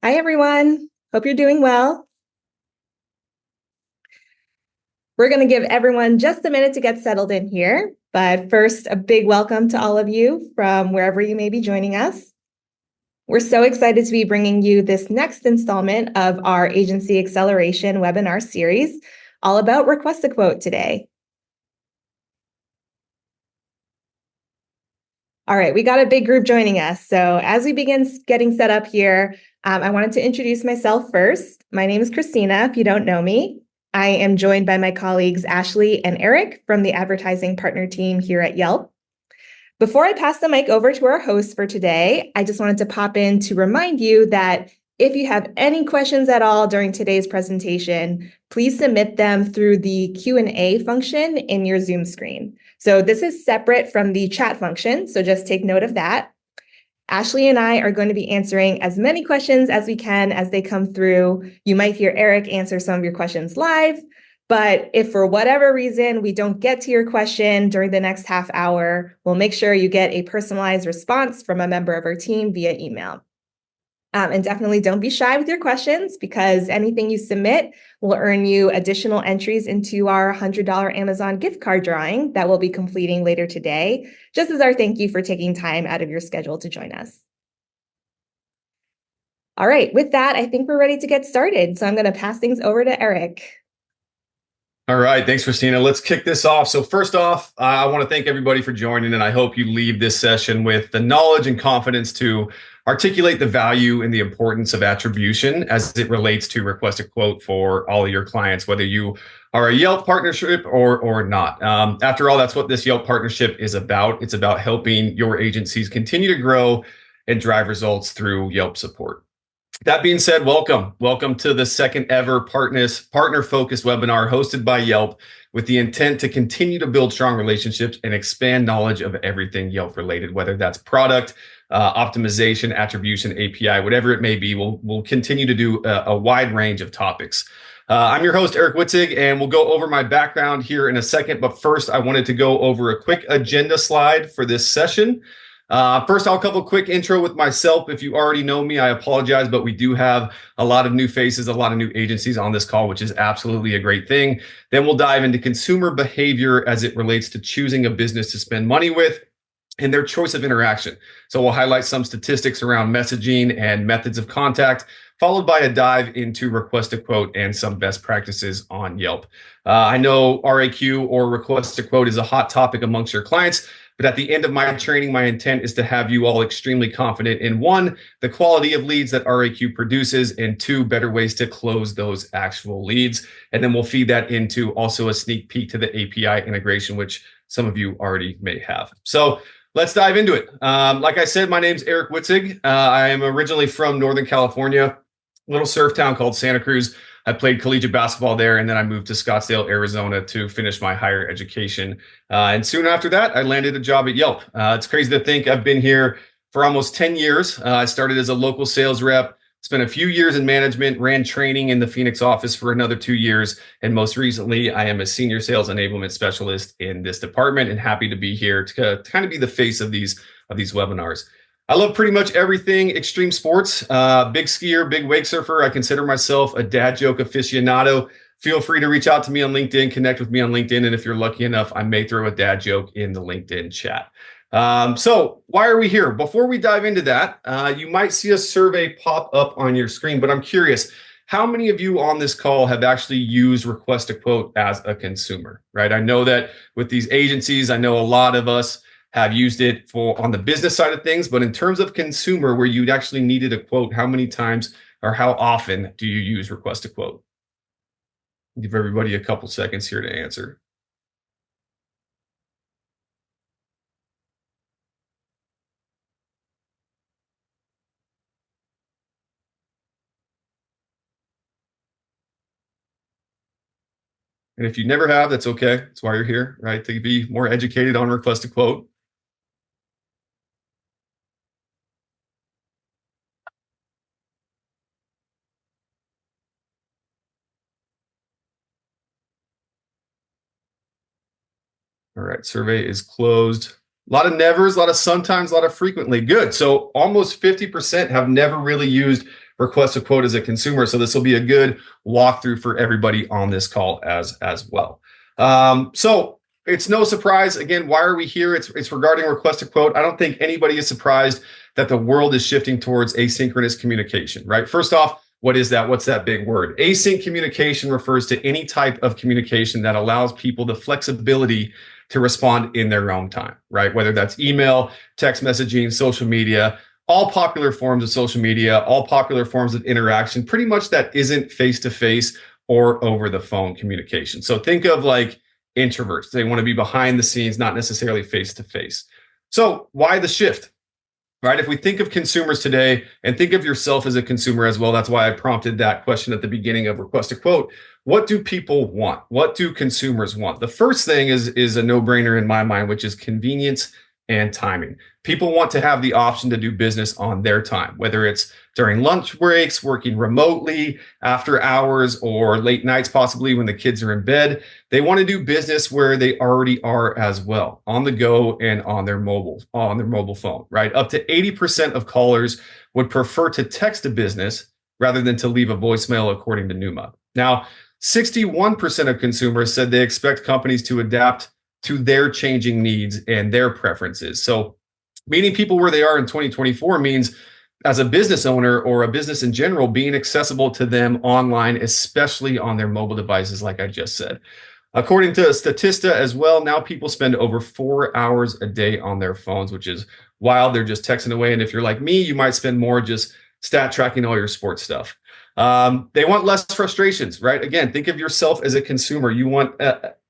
Hi, everyone. Hope you're doing well. We're going to give everyone just a minute to get settled in here. But first, a big welcome to all of you from wherever you may be joining us. We're so excited to be bringing you this next installment of our Agency Acceleration webinar series, all about Request a Quote today. All right, we got a big group joining us. So as we begin getting set up here, I wanted to introduce myself first. My name is Christina, if you don't know me. I am joined by my colleagues Ashley and Erik from the Advertising Partner team here at Yelp. Before I pass the mic over to our host for today, I just wanted to pop in to remind you that if you have any questions at all during today's presentation, please submit them through the Q&A function in your Zoom screen. So this is separate from the chat function, so just take note of that. Ashley and I are going to be answering as many questions as we can as they come through. You might hear Erik answer some of your questions live, but if for whatever reason we don't get to your question during the next half hour, we'll make sure you get a personalized response from a member of our team via email. And definitely don't be shy with your questions, because anything you submit will earn you additional entries into our $100 Amazon gift card drawing that we'll be completing later today, just as our thank you for taking time out of your schedule to join us. All right, with that, I think we're ready to get started. So I'm going to pass things over to Erik. All right, thanks, Christina. Let's kick this off. So first off, I want to thank everybody for joining, and I hope you leave this session with the knowledge and confidence to articulate the value and the importance of attribution as it relates to Request a Quote for all of your clients, whether you are a Yelp partnership or not. After all, that's what this Yelp partnership is about. It's about helping your agencies continue to grow and drive results through Yelp support. That being said, welcome to the second ever partner-focused webinar hosted by Yelp, with the intent to continue to build strong relationships and expand knowledge of everything Yelp related, whether that's product, optimization, attribution, API, whatever it may be. We'll continue to do a wide range of topics. I'm your host, Erik Witzig, and we'll go over my background here in a second. But first, I wanted to go over a quick agenda slide for this session. First, I'll couple quick intro with myself. If you already know me, I apologize, but we do have a lot of new faces, a lot of new agencies on this call, which is absolutely a great thing. Then we'll dive into consumer behavior as it relates to choosing a business to spend money with and their choice of interaction. So we'll highlight some statistics around messaging and methods of contact, followed by a dive into Request a Quote and some best practices on Yelp. I know RAQ, or Request a Quote, is a hot topic amongst your clients. But at the end of my training, my intent is to have you all extremely confident in, one, the quality of leads that RAQ produces, and two, better ways to close those actual leads. And then we'll feed that into also a sneak peek to the API integration, which some of you already may have. So let's dive into it. Like I said, my name's Erik Witzig. I am originally from Northern California, little surf town called Santa Cruz. I played collegiate basketball there, and then I moved to Scottsdale, Arizona to finish my higher education. And soon after that, I landed a job at Yelp. It's crazy to think I've been here for almost 10 years. I started as a local sales rep, spent a few years in management, ran training in the Phoenix office for another 2 years. And most recently, I am a senior sales enablement specialist in this department, and happy to be here to kind of be the face of these webinars. I love pretty much everything extreme sports. Big skier, big wake surfer. I consider myself a dad joke aficionado. Feel free to reach out to me on LinkedIn, connect with me on LinkedIn. And if you're lucky enough, I may throw a dad joke in the LinkedIn chat. So why are we here? Before we dive into that, you might see a survey pop up on your screen, but I'm curious, how many of you on this call have actually used Request a Quote as a consumer, right? I know that with these agencies, I know a lot of us have used it for on the business side of things, but in terms of consumer, where you'd actually needed a quote, how many times or how often do you use Request a Quote? Give everybody a couple seconds here to answer. And if you never have, that's okay. That's why you're here, right? To be more educated on Request a Quote. All right, survey is closed. A lot of nevers, a lot of sometimes, a lot of frequently. Good. So almost 50% have never really used request a quote as a consumer. So this will be a good walkthrough for everybody on this call as well. So it's no surprise. Again, why are we here? It's regarding request a quote. I don't think anybody is surprised that the world is shifting towards asynchronous communication, right? First off, what is that? What's that big word? Async communication refers to any type of communication that allows people the flexibility to respond in their own time, right? Whether that's email, text messaging, social media, all popular forms of social media, all popular forms of interaction, pretty much that isn't face-to-face or over the phone communication. So think of like introverts. They want to be behind the scenes, not necessarily face-to-face. So why the shift? Right? If we think of consumers today and think of yourself as a consumer as well, that's why I prompted that question at the beginning of Request a Quote. What do people want? What do consumers want? The first thing is a no-brainer in my mind, which is convenience and timing. People want to have the option to do business on their time, whether it's during lunch breaks, working remotely, after hours, or late nights, possibly when the kids are in bed. They want to do business where they already are as well, on the go and on their mobile phone, right? Up to 80% of callers would prefer to text a business rather than to leave a voicemail, according to Numa. Now, 61% of consumers said they expect companies to adapt to their changing needs and their preferences. So meeting people where they are in 2024 means, as a business owner or a business in general, being accessible to them online, especially on their mobile devices, like I just said. According to Statista as well, now people spend over 4 hours a day on their phones, which is wild. They're just texting away. And if you're like me, you might spend more just stat tracking all your sports stuff. They want less frustrations, right? Again, think of yourself as a consumer. You want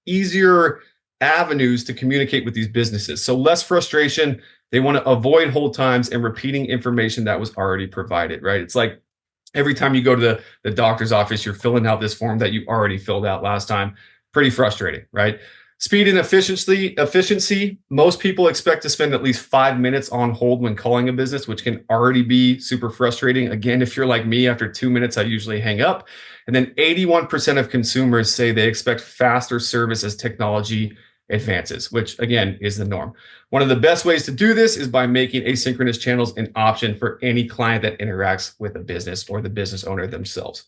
easier avenues to communicate with these businesses. So less frustration. They want to avoid hold times and repeating information that was already provided, right? It's like every time you go to the doctor's office, you're filling out this form that you already filled out last time. Pretty frustrating, right? Speed and efficiency. Most people expect to spend at least 5 minutes on hold when calling a business, which can already be super frustrating. Again, if you're like me, after 2 minutes, I usually hang up. And then 81% of consumers say they expect faster service as technology advances, which again is the norm. One of the best ways to do this is by making asynchronous channels an option for any client that interacts with a business or the business owner themselves.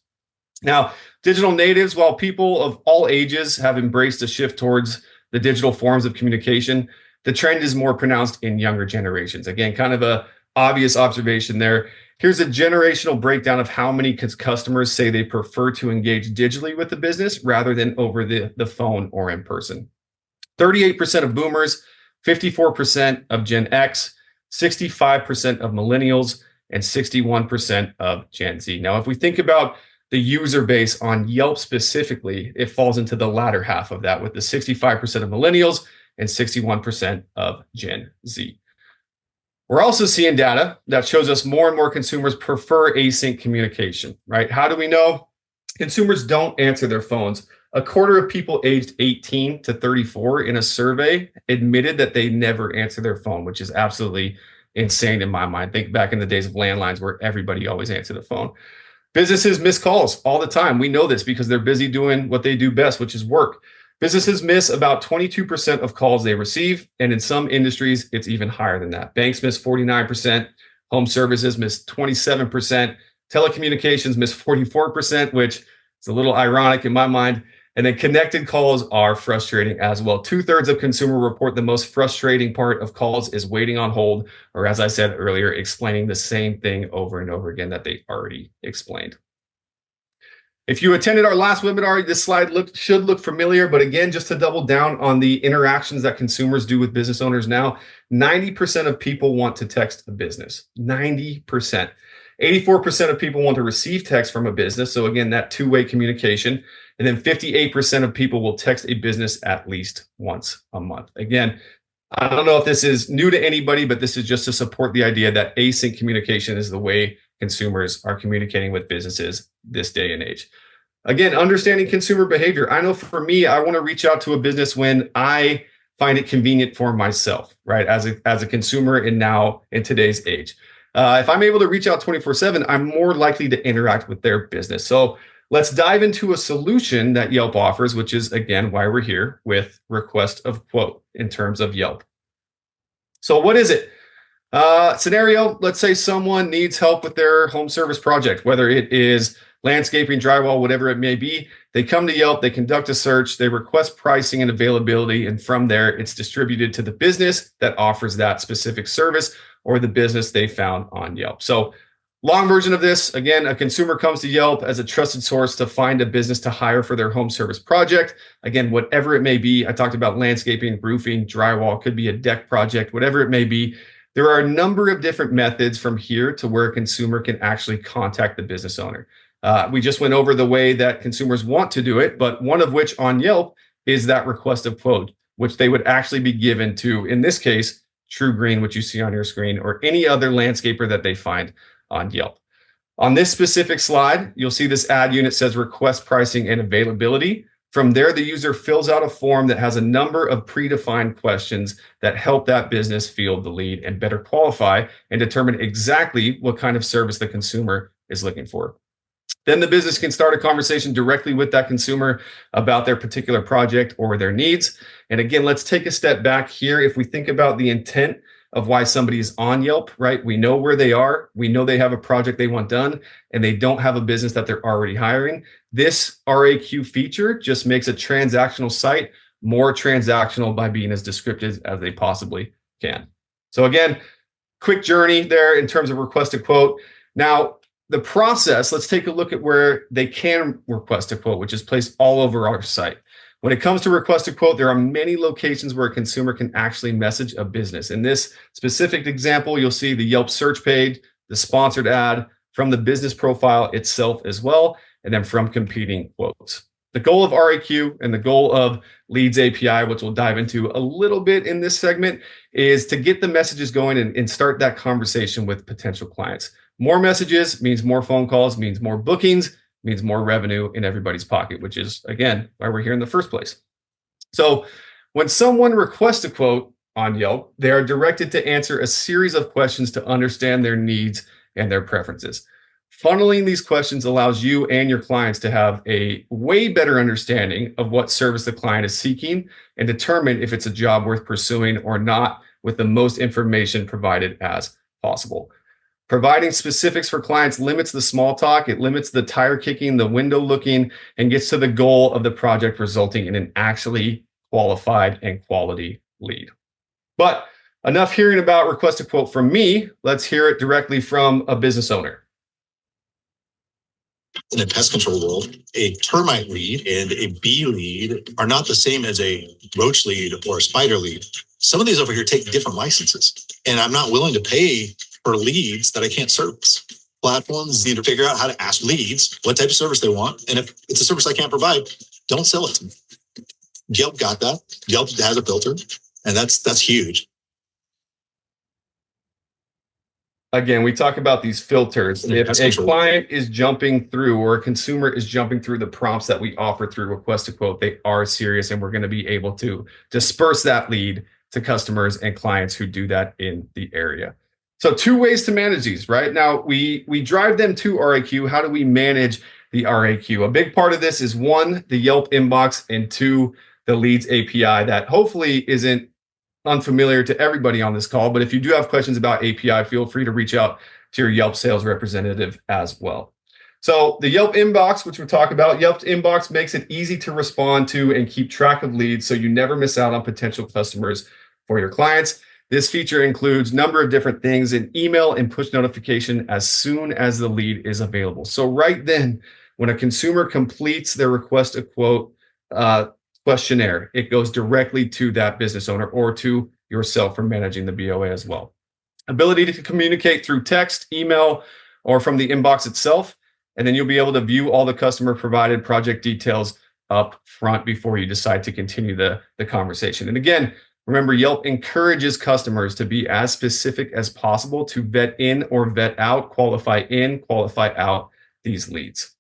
Now, digital natives, while people of all ages have embraced a shift towards the digital forms of communication, the trend is more pronounced in younger generations. Again, kind of a obvious observation there. Here's a generational breakdown of how many customers say they prefer to engage digitally with the business rather than over the phone or in person. 38% of boomers, 54% of Gen X, 65% of millennials, and 61% of Gen Z. Now, if we think about the user base on Yelp specifically, it falls into the latter half of that, with the 65% of millennials and 61% of Gen Z. We're also seeing data that shows us more and more consumers prefer async communication, right? How do we know? Consumers don't answer their phones. A quarter of people aged 18 to 34 in a survey admitted that they never answer their phone, which is absolutely insane in my mind. Think back in the days of landlines where everybody always answered the phone. Businesses miss calls all the time. We know this because they're busy doing what they do best, which is work. Businesses miss about 22% of calls they receive, and in some industries, it's even higher than that. Banks miss 49%, home services miss 27%, telecommunications miss 44%, which is a little ironic in my mind. And then connected calls are frustrating as well. 2/3 of consumer report the most frustrating part of calls is waiting on hold, or as I said earlier, explaining the same thing over and over again that they already explained. If you attended our last webinar, this slide should look familiar, but again, just to double down on the interactions that consumers do with business owners now, 90% of people want to text a business, 90%. 84% of people want to receive text from a business. So again, that two-way communication. And then 58% of people will text a business at least once a month. Again, I don't know if this is new to anybody, but this is just to support the idea that async communication is the way consumers are communicating with businesses this day and age. Again, understanding consumer behavior. I know for me, I want to reach out to a business when I find it convenient for myself, right? As a consumer and now in today's age. If I'm able to reach out 24/7, I'm more likely to interact with their business. So let's dive into a solution that Yelp offers, which is, again, why we're here with Request a Quote in terms of Yelp. So what is it? Scenario, let's say someone needs help with their home service project, whether it is landscaping, drywall, whatever it may be. They come to Yelp, they conduct a search, they request pricing and availability, and from there, it's distributed to the business that offers that specific service or the business they found on Yelp. So long version of this, again, a consumer comes to Yelp as a trusted source to find a business to hire for their home service project. Again, whatever it may be, I talked about landscaping, roofing, drywall, could be a deck project, whatever it may be. There are a number of different methods from here to where a consumer can actually contact the business owner. We just went over the way that consumers want to do it, but one of which on Yelp is that request a quote, which they would actually be given to, in this case, True Green, which you see on your screen, or any other landscaper that they find on Yelp. On this specific slide, you'll see this ad unit says request pricing and availability. From there, the user fills out a form that has a number of predefined questions that help that business field the lead and better qualify and determine exactly what kind of service the consumer is looking for. Then the business can start a conversation directly with that consumer about their particular project or their needs. And again, let's take a step back here. If we think about the intent of why somebody is on Yelp, right? We know where they are. We know they have a project they want done, and they don't have a business that they're already hiring. This RAQ feature just makes a transactional site more transactional by being as descriptive as they possibly can. So again, quick journey there in terms of request a quote. Now, the process, let's take a look at where they can request a quote, which is placed all over our site. When it comes to request a quote, there are many locations where a consumer can actually message a business. In this specific example, you'll see the Yelp search page, the sponsored ad, from the business profile itself as well, and then from competing quotes. The goal of RAQ and the goal of Leads API, which we'll dive into a little bit in this segment, is to get the messages going and start that conversation with potential clients. More messages means more phone calls, means more bookings, means more revenue in everybody's pocket, which is, again, why we're here in the first place. So when someone requests a quote on Yelp, they are directed to answer a series of questions to understand their needs and their preferences. Funneling these questions allows you and your clients to have a way better understanding of what service the client is seeking and determine if it's a job worth pursuing or not with the most information provided as possible. Providing specifics for clients limits the small talk, it limits the tire kicking, the window looking, and gets to the goal of the project, resulting in an actually qualified and quality lead. But enough hearing about request a quote from me. Let's hear it directly from a business owner. In the pest control world, a termite lead and a bee lead are not the same as a roach lead or a spider lead. Some of these over here take different licenses, and I'm not willing to pay for leads that I can't service. Platforms need to figure out how to ask leads what type of service they want, and if it's a service I can't provide, don't sell it to me. Yelp got that. Yelp has a filter, and that's huge. Again, we talk about these filters. If a client is jumping through or a consumer is jumping through the prompts that we offer through request a quote, they are serious, and we're going to be able to disperse that lead to customers and clients who do that in the area. So 2 ways to manage these, right? Now, we drive them to RAQ. How do we manage the RAQ? A big part of this is 1, the Yelp inbox, and 2, the Leads API that hopefully isn't unfamiliar to everybody on this call, but if you do have questions about API, feel free to reach out to your Yelp sales representative as well. So the Yelp inbox, which we'll talk about, Yelp inbox makes it easy to respond to and keep track of leads so you never miss out on potential customers for your clients. This feature includes a number of different things, an email and push notification as soon as the lead is available. So right then, when a consumer completes their request a quote questionnaire, it goes directly to that business owner or to yourself for managing the BOA as well. Ability to communicate through text, email, or from the inbox itself, and then you'll be able to view all the customer provided project details up front before you decide to continue the conversation. And again, remember, Yelp encourages customers to be as specific as possible to vet in or vet out, qualify out these leads.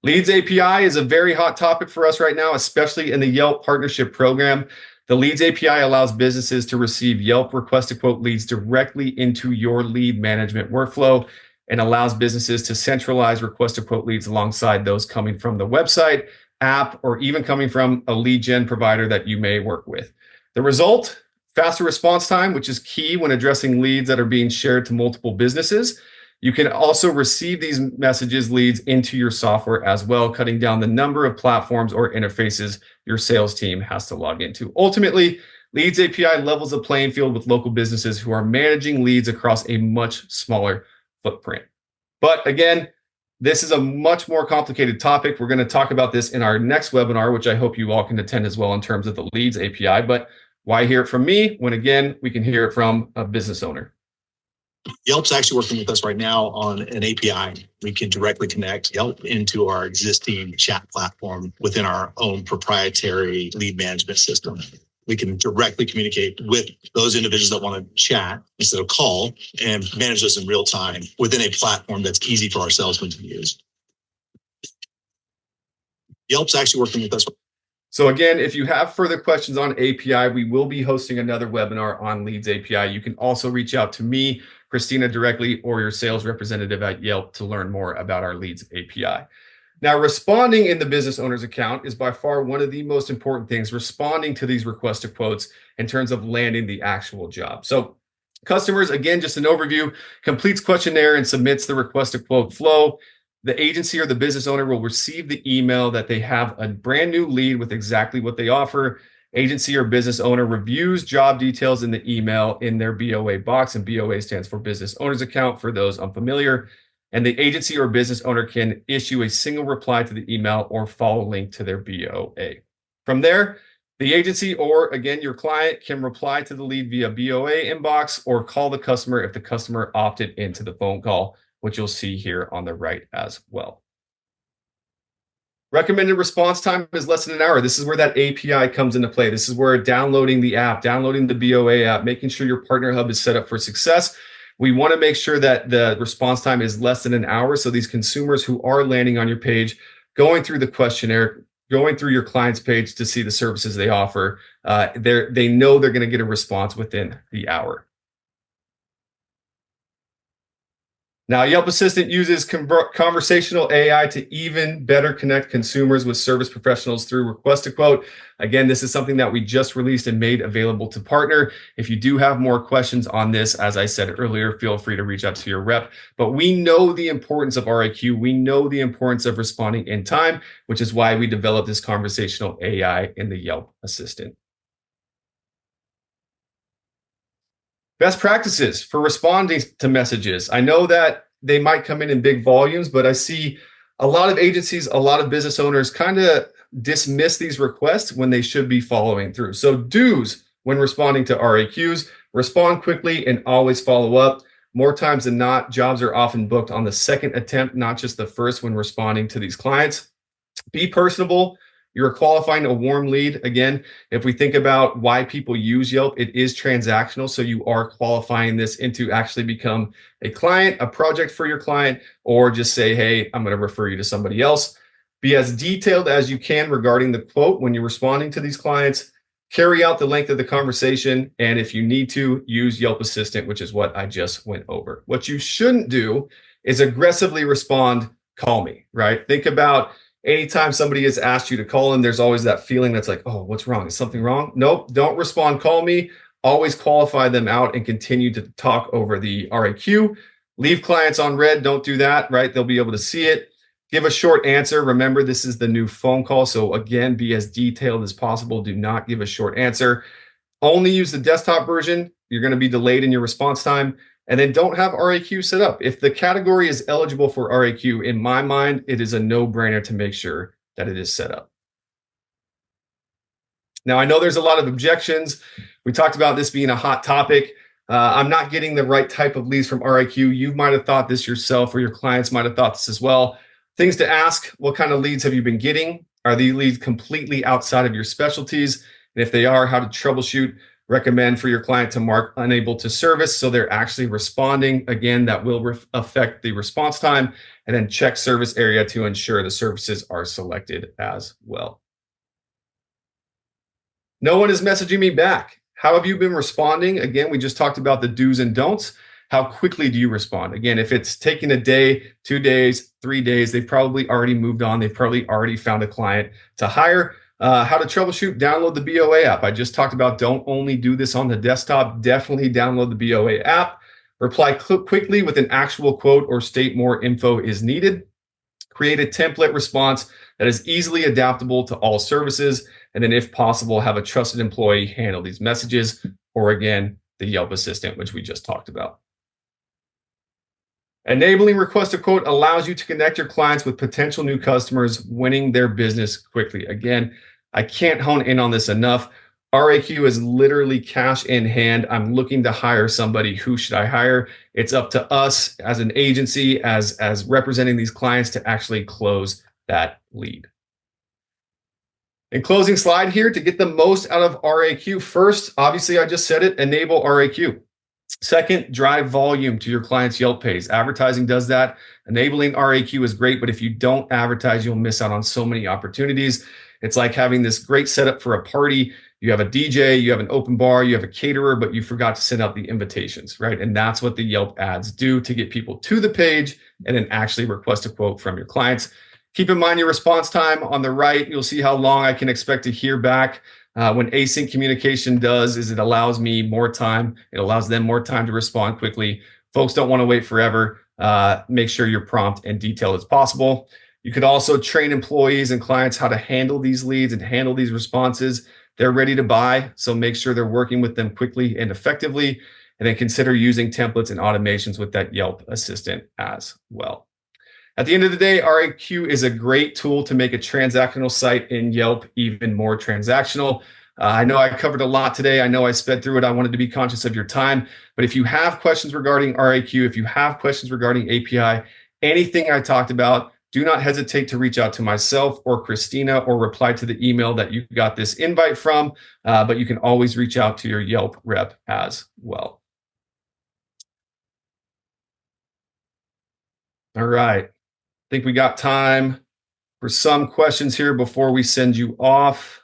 Leads API is a very hot topic for us right now, especially in the Yelp Partnership Program. The Leads API allows businesses to receive Yelp request a quote leads directly into your lead management workflow and allows businesses to centralize request a quote leads alongside those coming from the website, app, or even coming from a lead gen provider that you may work with. The result, faster response time, which is key when addressing leads that are being shared to multiple businesses. You can also receive these messages, leads into your software as well, cutting down the number of platforms or interfaces your sales team has to log into. Ultimately, Leads API levels the playing field with local businesses who are managing leads across a much smaller footprint. But again, this is a much more complicated topic. We're going to talk about this in our next webinar, which I hope you all can attend as well in terms of the Leads API. But why hear it from me when, again, we can hear it from a business owner? Yelp's actually working with us right now on an API. We can directly connect Yelp into our existing chat platform within our own proprietary lead management system. We can directly communicate with those individuals that want to chat instead of call and manage those in real time within a platform that's easy for our salesmen to use. Yelp's actually working with us. So again, if you have further questions on API, we will be hosting another webinar on Leads API. You can also reach out to me, Christina, directly, or your sales representative at Yelp to learn more about our Leads API. Now, responding in the business owner's account is by far one of the most important things, responding to these request to quotes in terms of landing the actual job. So customers, again, just an overview, completes questionnaire and submits the request to quote flow. The agency or the business owner will receive the email that they have a brand new lead with exactly what they offer. Agency or business owner reviews job details in the email in their BOA box, and BOA stands for business owner's account for those unfamiliar. And the agency or business owner can issue a single reply to the email or follow link to their BOA. From there, the agency or, again, your client can reply to the lead via BOA inbox or call the customer if the customer opted into the phone call, which you'll see here on the right as well. Recommended response time is less than an hour. This is where that API comes into play. This is where downloading the app, downloading the BOA app, making sure your partner hub is set up for success. We want to make sure that the response time is less than an hour. So these consumers who are landing on your page, going through the questionnaire, going through your client's page to see the services they offer, they know they're going to get a response within the hour. Now, Yelp Assistant uses conversational AI to even better connect consumers with service professionals through request to quote. Again, this is something that we just released and made available to partner. If you do have more questions on this, as I said earlier, feel free to reach out to your rep. But we know the importance of RIQ. We know the importance of responding in time, which is why we developed this conversational AI in the Yelp Assistant. Best practices for responding to messages. I know that they might come in big volumes, but I see a lot of agencies, a lot of business owners kind of dismiss these requests when they should be following through. So do's when responding to RAQs, respond quickly and always follow up. More times than not, jobs are often booked on the second attempt, not just the first when responding to these clients. Be personable. You're qualifying a warm lead. Again, if we think about why people use Yelp, it is transactional. So you are qualifying this into actually become a client, a project for your client, or just say, hey, I'm going to refer you to somebody else. Be as detailed as you can regarding the quote when you're responding to these clients. Carry out the length of the conversation. And if you need to, use Yelp Assistant, which is what I just went over. What you shouldn't do is aggressively respond, call me, right? Think about anytime somebody has asked you to call in, there's always that feeling that's like, oh, what's wrong? Is something wrong? Nope, don't respond, call me. Always qualify them out and continue to talk over the RAQ. Leave clients on red. Don't do that, right? They'll be able to see it. Give a short answer. Remember, this is the new phone call. So again, be as detailed as possible. Do not give a short answer. Only use the desktop version. You're going to be delayed in your response time. And then don't have RAQ set up. If the category is eligible for RAQ, in my mind, it is a no-brainer to make sure that it is set up. Now, I know there's a lot of objections. We talked about this being a hot topic. I'm not getting the right type of leads from RAQ. You might have thought this yourself, or your clients might have thought this as well. Things to ask: what kind of leads have you been getting? Are these leads completely outside of your specialties? And if they are, how to troubleshoot. Recommend for your client to mark unable to service so they're actually responding. Again, that will affect the response time. And then check service area to ensure the services are selected as well. No one is messaging me back. How have you been responding? Again, we just talked about the do's and don'ts. How quickly do you respond? Again, if it's taking a day, 2 days, 3 days, they've probably already moved on. They've probably already found a client to hire. How to troubleshoot, download the BOA app. I just talked about don't only do this on the desktop, definitely download the BOA app. Reply quickly with an actual quote or state more info is needed. Create a template response that is easily adaptable to all services. And then if possible, have a trusted employee handle these messages, or again, the Yelp Assistant, which we just talked about. Enabling request a quote allows you to connect your clients with potential new customers, winning their business quickly. Again, I can't hone in on this enough. RAQ is literally cash in hand. I'm looking to hire somebody. Who should I hire? It's up to us as an agency, as representing these clients, to actually close that lead. In closing slide here, to get the most out of RAQ, first, obviously I just said it, enable RAQ. Second, drive volume to your client's Yelp page. Advertising does that. Enabling RAQ is great, but if you don't advertise, you'll miss out on so many opportunities. It's like having this great setup for a party. You have a DJ, you have an open bar, you have a caterer, but you forgot to send out the invitations, right? And that's what the Yelp ads do to get people to the page and then actually request a quote from your clients. Keep in mind your response time on the right. You'll see how long I can expect to hear back. When async communication does is it allows me more time. It allows them more time to respond quickly. Folks don't want to wait forever. Make sure you're prompt and detailed as possible. You could also train employees and clients how to handle these leads and handle these responses. They're ready to buy, so make sure they're working with them quickly and effectively, and then consider using templates and automations with that Yelp Assistant as well. At the end of the day, RAQ is a great tool to make a transactional site in Yelp even more transactional. I know I covered a lot today. I know I sped through it. I wanted to be conscious of your time. But if you have questions regarding RAQ, if you have questions regarding API, anything I talked about, do not hesitate to reach out to myself or Christina or reply to the email that you got this invite from. But you can always reach out to your Yelp rep as well. All right. I think we got time for some questions here before we send you off.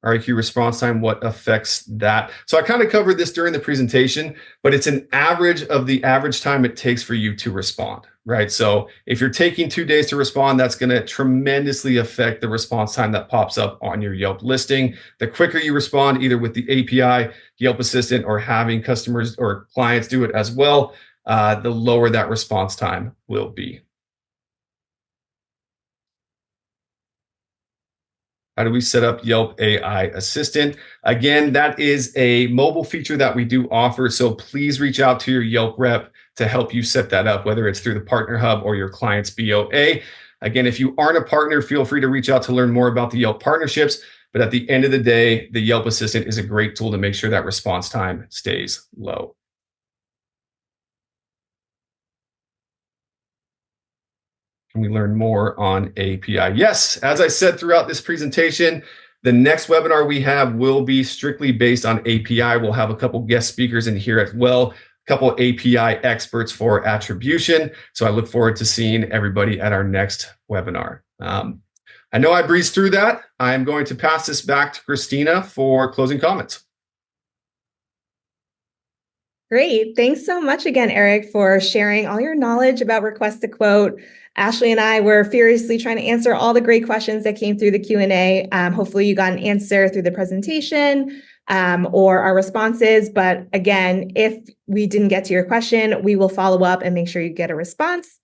RAQ response time, what affects that? So I kind of covered this during the presentation, but it's an average of the average time it takes for you to respond, right? So if you're taking 2 days to respond, that's going to tremendously affect the response time that pops up on your Yelp listing. The quicker you respond, either with the API, Yelp Assistant, or having customers or clients do it as well, the lower that response time will be. How do we set up Yelp AI Assistant? Again, that is a mobile feature that we do offer. So please reach out to your Yelp rep to help you set that up, whether it's through the Partner Hub or your client's BOA. Again, if you aren't a partner, feel free to reach out to learn more about the Yelp partnerships. But at the end of the day, the Yelp Assistant is a great tool to make sure that response time stays low. Can we learn more on API? Yes, as I said throughout this presentation, the next webinar we have will be strictly based on API. We'll have a couple guest speakers in here as well, a couple API experts for attribution. So I look forward to seeing everybody at our next webinar. I know I breezed through that. I'm going to pass this back to Christina for closing comments. Great. Thanks so much again, Erik, for sharing all your knowledge about Request a Quote. Ashley and I were furiously trying to answer all the great questions that came through the Q&A. Hopefully you got an answer through the presentation or our responses. But again, if we didn't get to your question, we will follow up and make sure you get a response.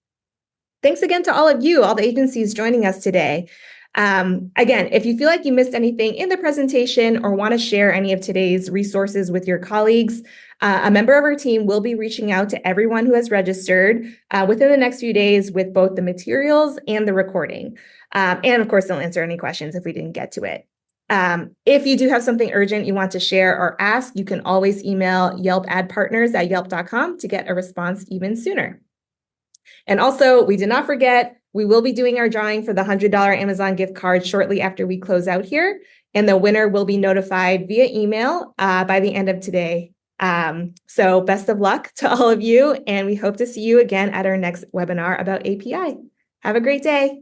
Thanks again to all of you, all the agencies joining us today. Again, if you feel like you missed anything in the presentation or want to share any of today's resources with your colleagues, a member of our team will be reaching out to everyone who has registered within the next few days with both the materials and the recording. And of course, they'll answer any questions if we didn't get to it. If you do have something urgent you want to share or ask, you can always email yelpadpartners@yelp.com to get a response even sooner. And also, we did not forget, we will be doing our drawing for the $100 Amazon gift card shortly after we close out here. And the winner will be notified via email by the end of today. So best of luck to all of you. And we hope to see you again at our next webinar about API. Have a great day.